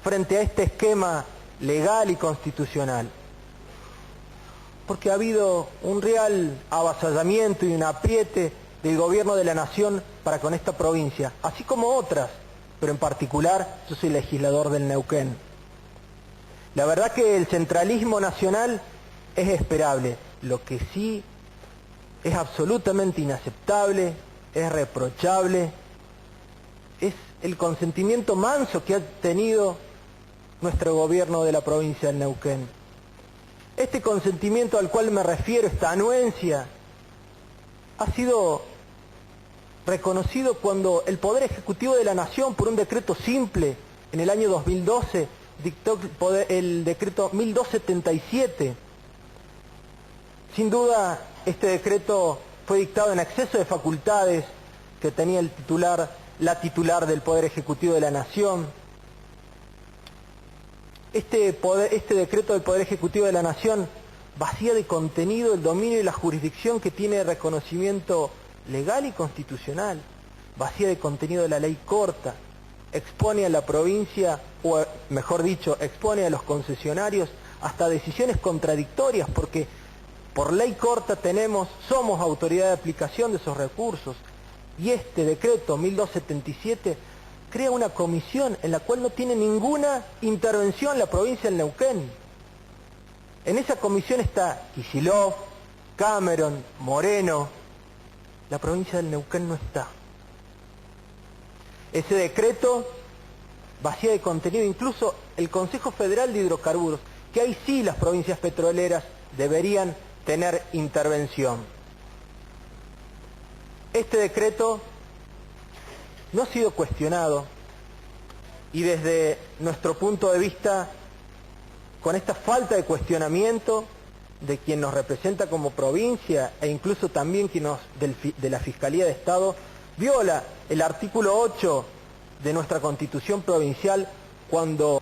frente a este esquema legal y constitucional. Porque ha habido un real avasallamiento y un apriete del gobierno de la nación para con esta provincia, así como otras, pero en particular yo soy legislador del Neuquén. La verdad que el centralismo nacional es esperable, lo que sí es absolutamente inaceptable, es reprochable, es el consentimiento manso que ha tenido nuestro gobierno de la provincia del Neuquén. Este consentimiento al cual me refiero, esta anuencia, ha sido reconocido cuando el Poder Ejecutivo de la Nación, por un decreto simple, en el año 2012, dictó el decreto 1277. Sin duda, este decreto fue dictado en exceso de facultades que tenía la titular del Poder Ejecutivo de la Nación. Este decreto del Poder Ejecutivo de la Nación vacía de contenido el dominio y la jurisdicción que tiene reconocimiento legal y constitucional, vacía de contenido de la ley corta, expone a la provincia, o mejor dicho, expone a los concesionarios hasta decisiones contradictorias, porque por ley corta somos autoridad de aplicación de esos recursos, y este decreto 1277 crea una comisión en la cual no tiene ninguna intervención la provincia del Neuquén. En esa comisión está Kicillof, Cameron, Moreno. La provincia del Neuquén no está. Ese decreto vacía de contenido incluso el Consejo Federal de Hidrocarburos, que ahí sí las provincias petroleras deberían tener intervención. Este decreto no ha sido cuestionado y desde nuestro punto de vista, con esta falta de cuestionamiento de quien nos representa como provincia e incluso también de la Fiscalía de Estado, viola el artículo 8 de nuestra Constitución provincial cuando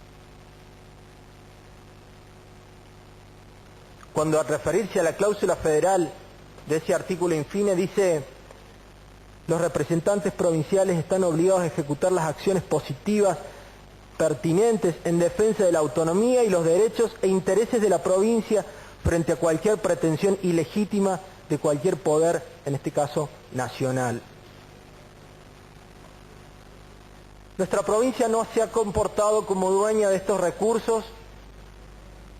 al referirse a la cláusula federal de ese artículo infine dice: los representantes provinciales están obligados a ejecutar las acciones positivas pertinentes en defensa de la autonomía y los derechos e intereses de la provincia frente a cualquier pretensión ilegítima de cualquier poder, en este caso nacional. Nuestra provincia no se ha comportado como dueña de estos recursos.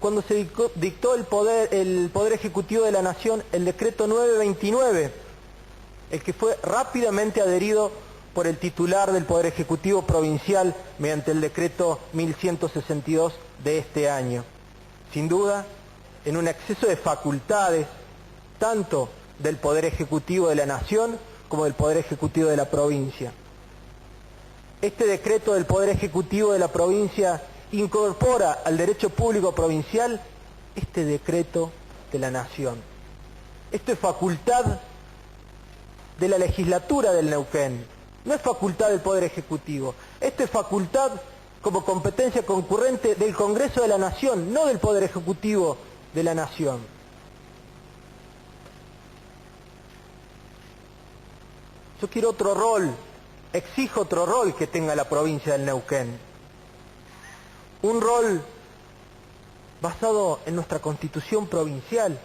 Cuando se dictó el Poder Ejecutivo de la Nación el decreto 929, el que fue rápidamente adherido por el titular del Poder Ejecutivo Provincial mediante el decreto 1162 de este año. Sin duda, en un exceso de facultades, tanto del Poder Ejecutivo de la Nación como del Poder Ejecutivo de la provincia. Este decreto del Poder Ejecutivo de la provincia incorpora al derecho público provincial este decreto de la Nación. Esto es facultad de la legislatura del Neuquén, no es facultad del Poder Ejecutivo. Esto es facultad como competencia concurrente del Congreso de la Nación, no del Poder Ejecutivo de la Nación. Yo quiero otro rol, exijo otro rol que tenga la provincia del Neuquén. Un rol basado en nuestra Constitución provincial,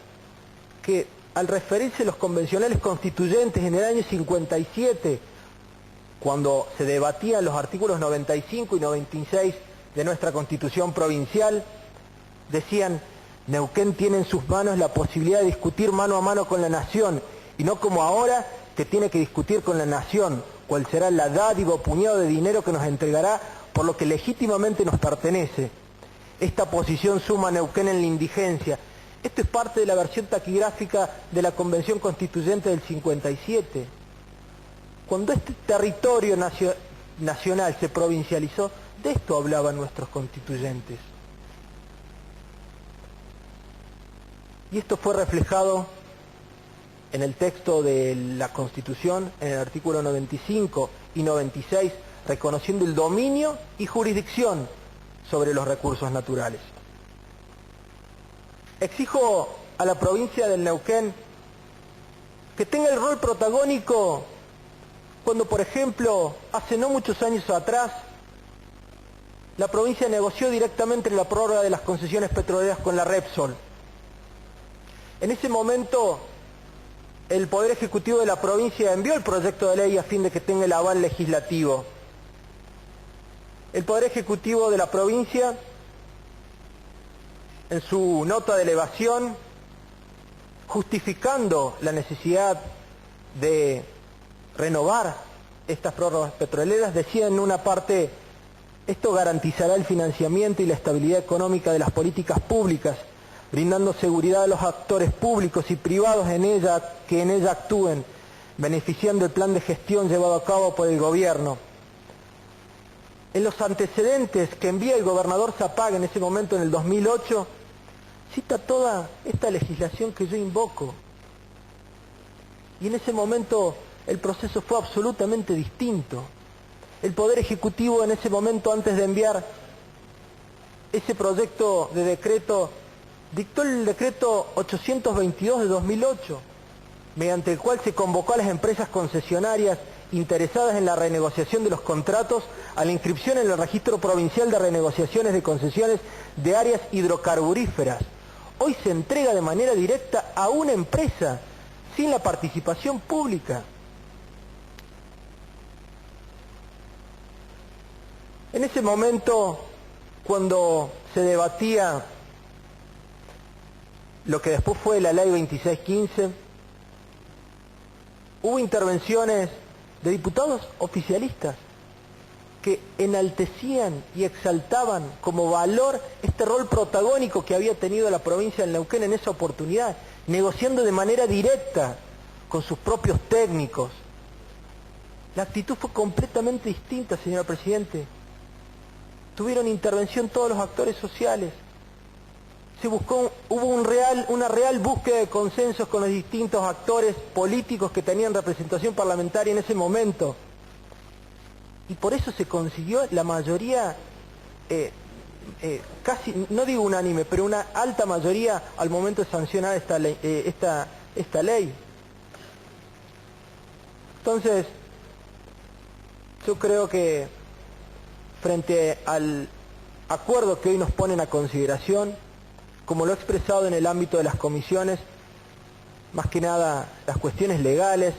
que al referirse a los convencionales constituyentes en el año 57, cuando se debatían los artículos 95 y 96 de nuestra Constitución provincial, decían: Neuquén tiene en sus manos la posibilidad de discutir mano a mano con la Nación, y no como ahora, que tiene que discutir con la Nación cuál será la dádiva o puñado de dinero que nos entregará por lo que legítimamente nos pertenece. Esta posición suma a Neuquén en la indigencia. Esto es parte de la versión taquigráfica de la Convención Constituyente del 57. Cuando este territorio nacional se provincializó, de esto hablaban nuestros constituyentes. Y esto fue reflejado en el texto de la Constitución, en el artículo 95 y 96, reconociendo el dominio y jurisdicción sobre los recursos naturales. Exijo a la provincia del Neuquén que tenga el rol protagónico cuando, por ejemplo, hace no muchos años atrás, la provincia negoció directamente la prórroga de las concesiones petroleras con la Repsol. En ese momento, el Poder Ejecutivo de la provincia envió el proyecto de ley a fin de que tenga el aval legislativo. El Poder Ejecutivo de la provincia, en su nota de elevación, justificando la necesidad de renovar estas prórrogas petroleras, decía en una parte: esto garantizará el financiamiento y la estabilidad económica de las políticas públicas, brindando seguridad a los actores públicos y privados que en ella actúen, beneficiando el plan de gestión llevado a cabo por el gobierno. En los antecedentes que envía el gobernador Zapag en ese momento, en el 2008, cita toda esta legislación que yo invoco. Y en ese momento el proceso fue absolutamente distinto. El Poder Ejecutivo en ese momento, antes de enviar ese proyecto de decreto, dictó el decreto 822 de 2008, mediante el cual se convocó a las empresas concesionarias interesadas en la renegociación de los contratos a la inscripción en el Registro Provincial de Renegociaciones de Concesiones de Áreas Hidrocarburíferas. Hoy se entrega de manera directa a una empresa, sin la participación pública. En ese momento, cuando se debatía lo que después fue la Ley 2615, hubo intervenciones de diputados oficialistas que enaltecían y exaltaban como valor este rol protagónico que había tenido la provincia de Neuquén en esa oportunidad, negociando de manera directa con sus propios técnicos. La actitud fue completamente distinta, señora Presidente. Tuvieron intervención todos los actores sociales. Hubo una real búsqueda de consensos con los distintos actores políticos que tenían representación parlamentaria en ese momento. Y por eso se consiguió la mayoría, casi, no digo unánime, pero una alta mayoría al momento de sancionar esta ley. Entonces, yo creo que frente al acuerdo que hoy nos ponen a consideración, como lo he expresado en el ámbito de las comisiones, más que nada las cuestiones legales,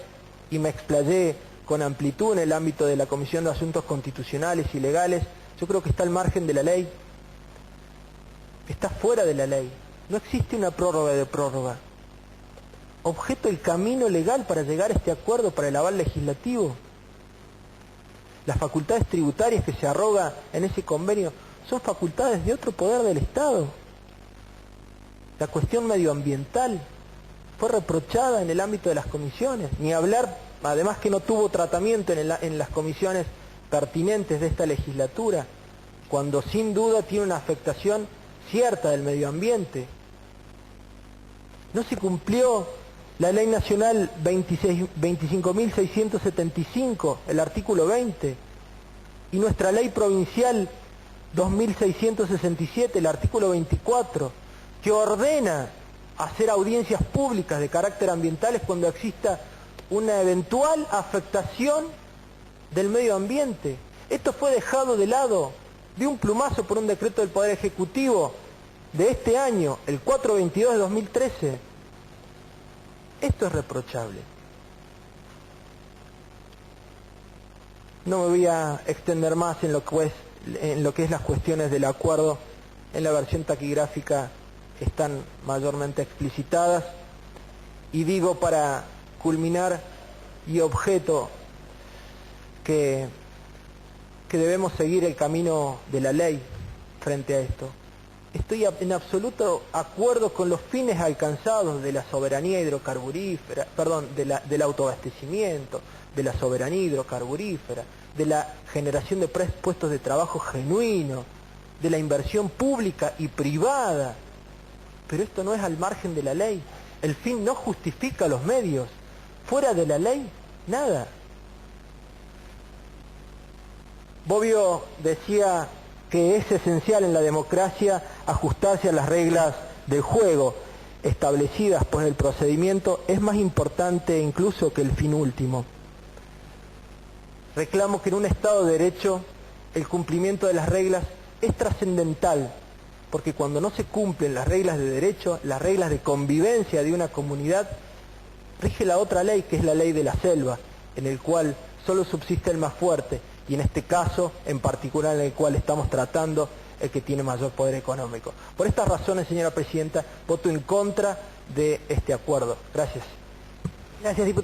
y me explayé con amplitud en el ámbito de la Comisión de Asuntos Constitucionales y Legales, yo creo que está al margen de la ley, está fuera de la ley. No existe una prórroga de prórroga. Objeto el camino legal para llegar a este acuerdo, para el aval legislativo. Las facultades tributarias que se arroga en ese convenio son facultades de otro poder del Estado. La cuestión medioambiental fue reprochada en el ámbito de las comisiones, ni hablar, además que no tuvo tratamiento en las comisiones pertinentes de esta legislatura, cuando sin duda tiene una afectación cierta del medio ambiente. No se cumplió la Ley Nacional 25.675, el artículo 20, y nuestra Ley Provincial 2.667, el artículo 24, que ordena hacer audiencias públicas de carácter ambientales cuando exista una eventual afectación del medio ambiente. Esto fue dejado de lado de un plumazo por un decreto del Poder Ejecutivo de este año, el 422 de 2013. Esto es reprochable. No me voy a extender más en lo que es las cuestiones del acuerdo. En la versión taquigráfica están mayormente explicitadas. Y digo, para culminar y objeto, que debemos seguir el camino de la ley frente a esto. Estoy en absoluto acuerdo con los fines alcanzados de la soberanía hidrocarburífera, del autoabastecimiento, de la soberanía hidrocarburífera, de la generación de puestos de trabajo genuino, de la inversión pública y privada. Pero esto no es al margen de la ley. El fin no justifica los medios. Fuera de la ley, nada. Bobbio decía que es esencial en la democracia ajustarse a las reglas del juego establecidas, pues el procedimiento es más importante incluso que el fin último. Reclamo que en un Estado de Derecho el cumplimiento de las reglas es trascendental, porque cuando no se cumplen las reglas de derecho, las reglas de convivencia de una comunidad, rige la otra ley, que es la ley de la selva, en el cual solo subsiste el más fuerte, y en este caso, en particular en el cual estamos tratando, el que tiene mayor poder económico. Por estas razones, señora presidenta, voto en contra de este acuerdo. Gracias. Gracias, diputado.